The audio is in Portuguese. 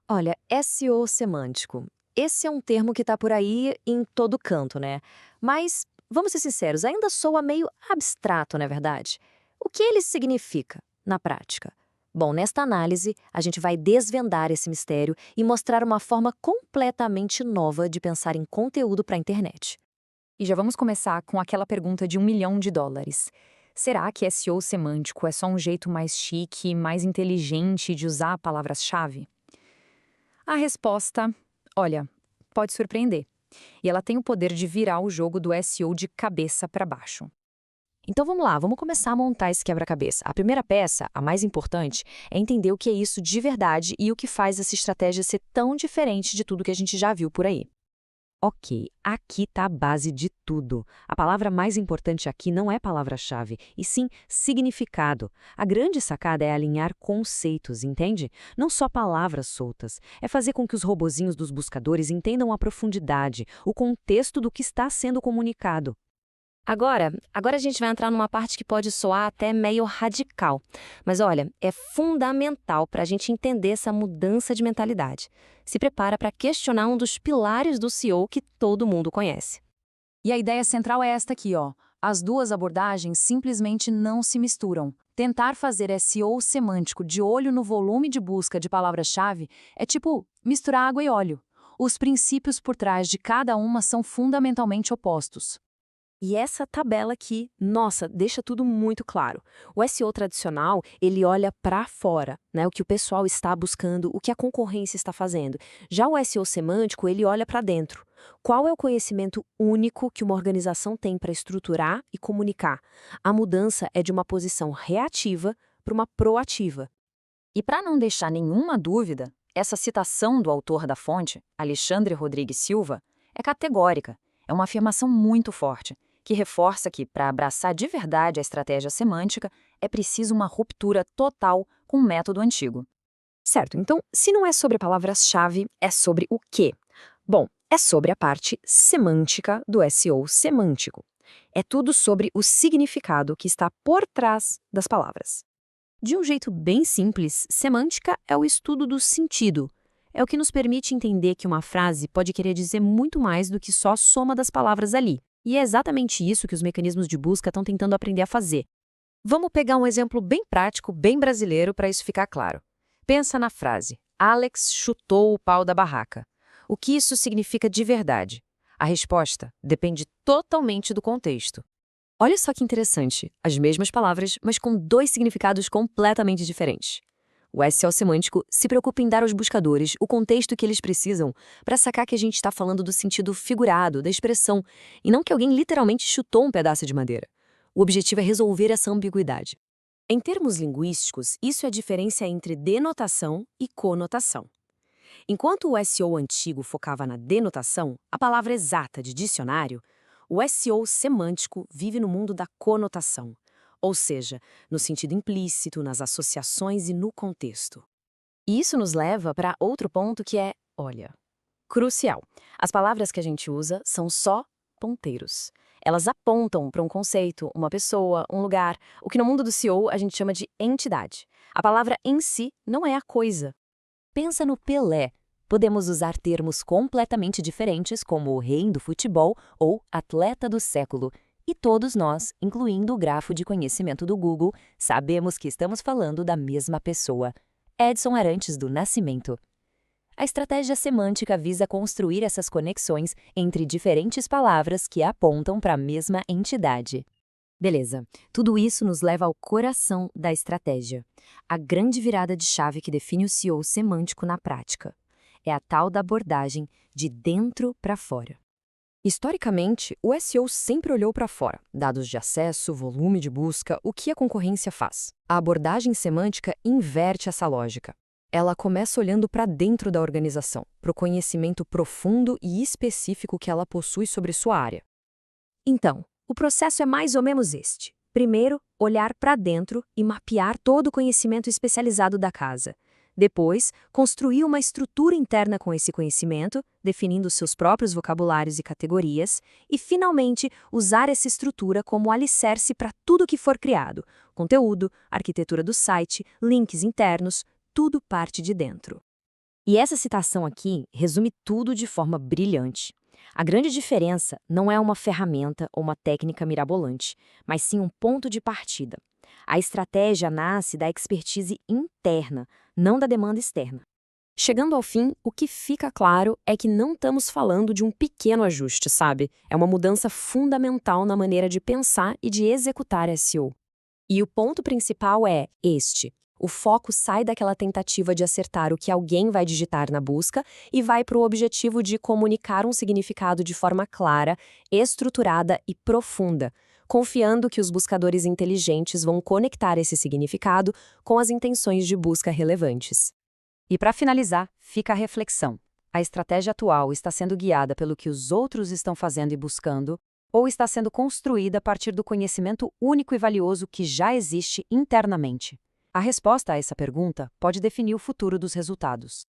Olha, SEO semântico. Esse é um termo que está por aí em todo canto, né? Mas, vamos ser sinceros, ainda soa meio abstrato, não é verdade? O que ele significa na prática? Bom, nesta análise, a gente vai desvendar esse mistério e mostrar uma forma completamente nova de pensar em conteúdo para a internet. E já vamos começar com aquela pergunta de US$ 1 milhão. Será que SEO semântico é só um jeito mais chique, mais inteligente de usar palavras-chave? A resposta, olha, pode surpreender. E ela tem o poder de virar o jogo do SEO de cabeça para baixo. Então vamos lá, vamos começar a montar esse quebra-cabeça. A primeira peça, a mais importante, é entender o que é isso de verdade e o que faz essa estratégia ser tão diferente de tudo que a gente já viu por aí. Ok, aqui está a base de tudo. A palavra mais importante aqui não é palavra-chave, e sim significado. A grande sacada é alinhar conceitos, entende? Não só palavras soltas. É fazer com que os robozinhos dos buscadores entendam a profundidade, o contexto do que está sendo comunicado. Agora a gente vai entrar numa parte que pode soar até meio radical. Mas olha, é fundamental para a gente entender essa mudança de mentalidade. Se prepara para questionar um dos pilares do SEO que todo mundo conhece. E a ideia central é esta aqui, ó. As duas abordagens simplesmente não se misturam. Tentar fazer SEO semântico de olho no volume de busca de palavra-chave é tipo misturar água e óleo. Os princípios por trás de cada uma são fundamentalmente opostos. E essa tabela aqui, nossa, deixa tudo muito claro. O SEO tradicional, ele olha para fora, né? O que o pessoal está buscando, o que a concorrência está fazendo. Já o SEO semântico, ele olha para dentro. Qual é o conhecimento único que uma organização tem para estruturar e comunicar? A mudança é de uma posição reativa para uma proativa. E para não deixar nenhuma dúvida, essa citação do autor da fonte, Alexandre Rodrigues Silva, é categórica. É uma afirmação muito forte, que reforça que, para abraçar de verdade a estratégia semântica, é preciso uma ruptura total com o método antigo. Certo, então, se não é sobre palavras-chave, é sobre o quê? Bom, é sobre a parte semântica do SEO semântico. É tudo sobre o significado que está por trás das palavras. De um jeito bem simples, semântica é o estudo do sentido. É o que nos permite entender que uma frase pode querer dizer muito mais do que só a soma das palavras ali. E é exatamente isso que os mecanismos de busca estão tentando aprender a fazer. Vamos pegar um exemplo bem prático, bem brasileiro, para isso ficar claro. Pensa na frase: Alex chutou o pau da barraca. O que isso significa de verdade? A resposta depende totalmente do contexto. Olha só que interessante, as mesmas palavras, mas com dois significados completamente diferentes. O SEO semântico se preocupa em dar aos buscadores o contexto que eles precisam para sacar que a gente está falando do sentido figurado, da expressão, e não que alguém literalmente chutou um pedaço de madeira. O objetivo é resolver essa ambiguidade. Em termos linguísticos, isso é a diferença entre denotação e conotação. Enquanto o SEO antigo focava na denotação, a palavra exata de dicionário, o SEO semântico vive no mundo da conotação, ou seja, no sentido implícito, nas associações e no contexto. E isso nos leva para outro ponto que é, olha, crucial. As palavras que a gente usa são só ponteiros. Elas apontam para um conceito, uma pessoa, um lugar, o que no mundo do SEO a gente chama de entidade. A palavra em si não é a coisa. Pensa no Pelé. Podemos usar termos completamente diferentes como o rei do futebol ou atleta do século. E todos nós, incluindo o grafo de conhecimento do Google, sabemos que estamos falando da mesma pessoa. Edson Arantes do Nascimento. A estratégia semântica visa construir essas conexões entre diferentes palavras que apontam para a mesma entidade. Beleza, tudo isso nos leva ao coração da estratégia, a grande virada de chave que define o SEO semântico na prática. É a tal da abordagem de dentro para fora. Historicamente, o SEO sempre olhou para fora, dados de acesso, volume de busca, o que a concorrência faz. A abordagem semântica inverte essa lógica. Ela começa olhando para dentro da organização, para o conhecimento profundo e específico que ela possui sobre sua área. Então, o processo é mais ou menos este. Primeiro, olhar para dentro e mapear todo o conhecimento especializado da casa. Depois, construir uma estrutura interna com esse conhecimento, definindo seus próprios vocabulários e categorias. E, finalmente, usar essa estrutura como alicerce para tudo que for criado. Conteúdo, arquitetura do site, links internos, tudo parte de dentro. E essa citação aqui resume tudo de forma brilhante. A grande diferença não é uma ferramenta ou uma técnica mirabolante, mas sim um ponto de partida. A estratégia nasce da expertise interna, não da demanda externa. Chegando ao fim, o que fica claro é que não estamos falando de um pequeno ajuste, sabe? É uma mudança fundamental na maneira de pensar e de executar SEO. E o ponto principal é este. O foco sai daquela tentativa de acertar o que alguém vai digitar na busca e vai para o objetivo de comunicar um significado de forma clara, estruturada e profunda, confiando que os buscadores inteligentes vão conectar esse significado com as intenções de busca relevantes. E para finalizar, fica a reflexão. A estratégia atual está sendo guiada pelo que os outros estão fazendo e buscando, ou está sendo construída a partir do conhecimento único e valioso que já existe internamente? A resposta a essa pergunta pode definir o futuro dos resultados.